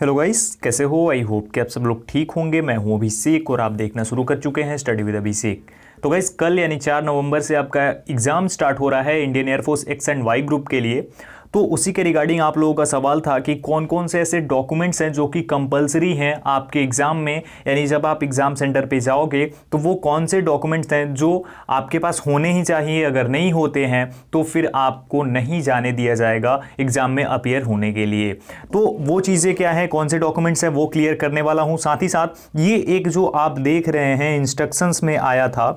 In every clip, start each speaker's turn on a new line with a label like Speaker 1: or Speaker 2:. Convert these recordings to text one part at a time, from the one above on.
Speaker 1: Hello guys, कैसे हो? I hope कि आप सब लोग ठीक होंगे। मैं हूं अभिषेक और आप देखना शुरू कर चुके हैं स्टडी विद अभिषेक। तो गाइस, कल यानी 4 नवंबर से आपका एग्ज़ाम स्टार्ट हो रहा है Indian Air Force X and Y group के लिए। तो उसी के रिगार्डिंग आप लोगों का सवाल था कि कौन कौन से ऐसे डॉक्यूमेंट्स हैं जो कि कंपलसरी हैं आपके एग्ज़ाम में, यानी जब आप एग्ज़ाम सेंटर पे जाओगे तो वो कौन से डॉक्यूमेंट्स हैं जो आपके पास होने ही चाहिए। अगर नहीं होते हैं तो फिर आपको नहीं जाने दिया जाएगा एग्ज़ाम में अपीयर होने के लिए। तो वो चीज़ें क्या है, कौन से डॉक्यूमेंट्स हैं, वो क्लियर करने वाला हूँ। साथ ही साथ ये एक जो आप देख रहे हैं इंस्ट्रक्शंस में आया था,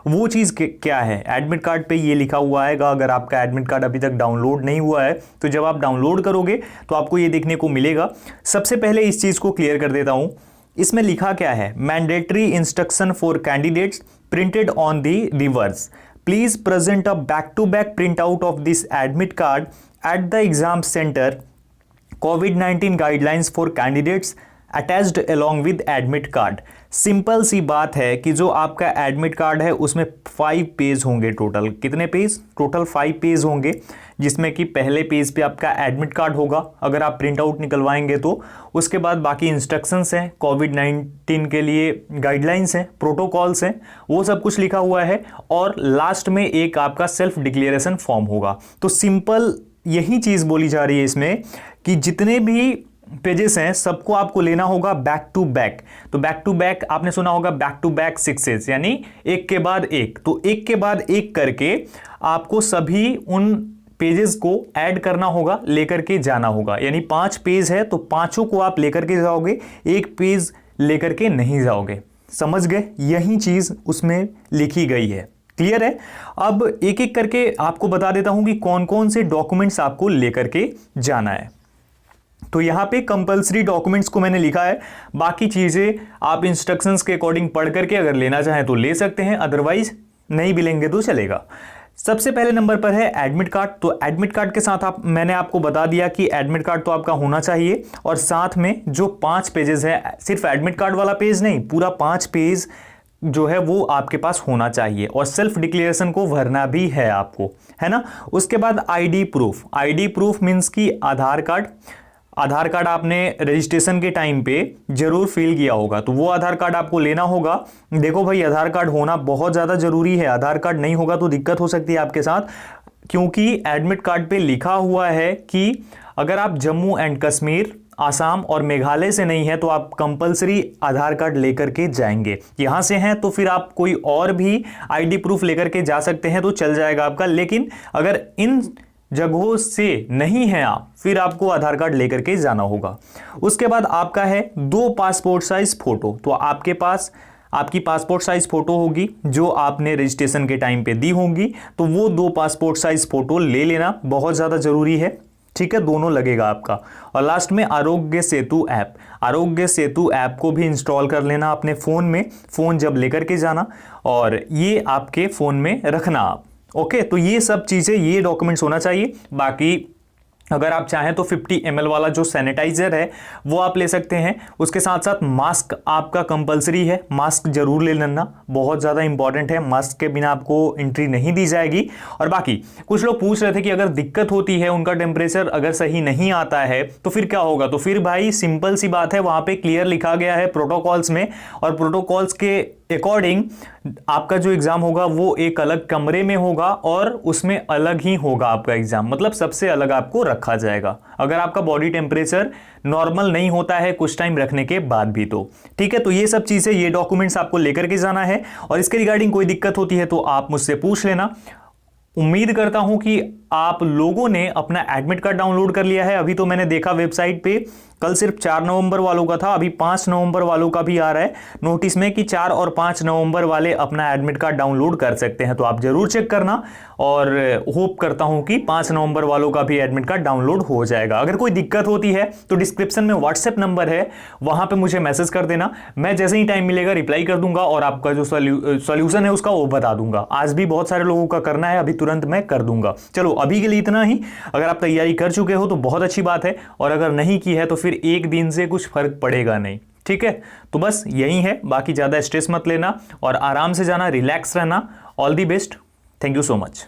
Speaker 1: वो चीज़ क्या है, एडमिट कार्ड पे ये लिखा हुआ आएगा। अगर आपका एडमिट कार्ड अभी तक डाउनलोड नहीं हुआ है तो जब आप डाउनलोड करोगे तो आपको ये देखने को मिलेगा। सबसे पहले इस चीज़ को क्लियर कर देता हूं, इसमें लिखा क्या है, mandatory instruction for candidates printed on the reverse, please present a back to back print out of this admit card at the exam centre, कोविड-19 guidelines for candidates attached along with admit card. Simple सी बात है कि जो आपका admit card है उसमें 5 page होंगे टोटल। कितने पेज? टोटल 5 पेज होंगे, जिसमें कि पहले पेज पे आपका एडमिट कार्ड होगा अगर आप प्रिंट आउट निकलवाएंगे तो। उसके बाद बाकी इंस्ट्रक्शंस हैं, कोविड-19 के लिए गाइडलाइंस हैं, प्रोटोकॉल्स हैं, वो सब कुछ लिखा हुआ है। और लास्ट में एक आपका सेल्फ डिक्लेरेशन फॉर्म होगा। तो सिंपल यही चीज़ बोली जा रही है इसमें कि जितने भी पेजेस हैं सबको आपको लेना होगा बैक टू बैक। तो बैक टू बैक आपने सुना होगा, बैक टू बैक 6 यानी एक के बाद एक। तो एक के बाद एक करके आपको सभी उन पेजेस को ऐड करना होगा, लेकर के जाना होगा। यानी 5 पेज है तो पांचों को आप लेकर के जाओगे, एक पेज लेकर के नहीं जाओगे। समझ गए? यही चीज उसमें लिखी गई है। क्लियर है? अब एक एक करके आपको बता देता हूं कि कौन कौन से डॉक्यूमेंट्स आपको लेकर के जाना है। तो यहां पे कंपलसरी डॉक्यूमेंट्स को मैंने लिखा है, बाकी चीजें आप इंस्ट्रक्शंस के अकॉर्डिंग पढ़ करके अगर लेना चाहें तो ले सकते हैं, अदरवाइज नहीं भी लेंगे तो चलेगा। सबसे पहले नंबर पर है एडमिट कार्ड। तो एडमिट कार्ड के साथ मैंने आपको बता दिया कि एडमिट कार्ड तो आपका होना चाहिए, और साथ में जो 5 पेजेस है, सिर्फ एडमिट कार्ड वाला पेज नहीं, पूरा 5 पेज जो है वो आपके पास होना चाहिए। और सेल्फ डिक्लेरेशन को भरना भी है आपको, है ना। उसके बाद ID proof. ID proof means की आधार कार्ड। आधार कार्ड आपने रजिस्ट्रेशन के टाइम पे जरूर फिल किया होगा, तो वो आधार कार्ड आपको लेना होगा। देखो भाई, आधार कार्ड होना बहुत ज़्यादा जरूरी है। आधार कार्ड नहीं होगा तो दिक्कत हो सकती है आपके साथ, क्योंकि एडमिट कार्ड पे लिखा हुआ है कि अगर आप जम्मू एंड कश्मीर, आसाम और मेघालय से नहीं है तो आप कंपलसरी आधार कार्ड लेकर के जाएंगे। यहां से हैं तो फिर आप कोई और भी आईडी प्रूफ लेकर के जा सकते हैं तो चल जाएगा आपका। लेकिन अगर इन जगहों से नहीं है आप, फिर आपको आधार कार्ड लेकर के जाना होगा। उसके बाद आपका है 2 पासपोर्ट साइज फोटो। तो आपके पास आपकी पासपोर्ट साइज फोटो होगी जो आपने रजिस्ट्रेशन के टाइम पे दी होंगी, तो वो 2 पासपोर्ट साइज फोटो ले लेना, बहुत ज़्यादा ज़रूरी है। ठीक है, दोनों लगेगा आपका। और लास्ट में आरोग्य सेतु ऐप। आरोग्य सेतु ऐप को भी इंस्टॉल कर लेना अपने फ़ोन में, फ़ोन जब लेकर के जाना, और ये आपके फ़ोन में रखना आप। ओके, तो ये सब चीज़ें, ये डॉक्यूमेंट्स होना चाहिए। बाकी अगर आप चाहें तो 50 ml वाला जो सैनिटाइजर है वो आप ले सकते हैं। उसके साथ साथ मास्क आपका कंपलसरी है, मास्क जरूर ले लेना, बहुत ज़्यादा इंपॉर्टेंट है। मास्क के बिना आपको एंट्री नहीं दी जाएगी। और बाकी कुछ लोग पूछ रहे थे कि अगर दिक्कत होती है, उनका टेम्परेचर अगर सही नहीं आता है तो फिर क्या होगा। तो फिर भाई सिंपल सी बात है, वहाँ पे क्लियर लिखा गया है प्रोटोकॉल्स में, और प्रोटोकॉल्स के अकॉर्डिंग आपका जो एग्जाम होगा वो एक अलग कमरे में होगा और उसमें अलग ही होगा आपका एग्जाम, मतलब सबसे अलग आपको रखा जाएगा अगर आपका बॉडी टेम्परेचर नॉर्मल नहीं होता है कुछ टाइम रखने के बाद भी। तो ठीक है, तो ये सब चीजें, ये डॉक्यूमेंट्स आपको लेकर के जाना है। और इसके रिगार्डिंग कोई दिक्कत होती है तो आप मुझसे पूछ लेना। उम्मीद करता हूं कि आप लोगों ने अपना एडमिट कार्ड डाउनलोड कर लिया है। अभी तो मैंने देखा वेबसाइट पे कल सिर्फ 4 नवंबर वालों का था, अभी 5 नवंबर वालों का भी आ रहा है नोटिस में कि 4 और 5 नवंबर वाले अपना एडमिट कार्ड डाउनलोड कर सकते हैं। तो आप जरूर चेक करना, और होप करता हूं कि 5 नवंबर वालों का भी एडमिट कार्ड डाउनलोड हो जाएगा। अगर कोई दिक्कत होती है तो डिस्क्रिप्शन में व्हाट्सएप नंबर है, वहां पर मुझे मैसेज कर देना। मैं जैसे ही टाइम मिलेगा रिप्लाई कर दूंगा और आपका जो सोल्यूशन है उसका वो बता दूंगा। आज भी बहुत सारे लोगों का करना है, अभी तुरंत मैं कर दूंगा। चलो अभी के लिए इतना ही। अगर आप तैयारी कर चुके हो तो बहुत अच्छी बात है, और अगर नहीं की है तो फिर एक दिन से कुछ फर्क पड़ेगा नहीं। ठीक है, तो बस यही है, बाकी ज्यादा स्ट्रेस मत लेना और आराम से जाना, रिलैक्स रहना। All the best, thank you so much.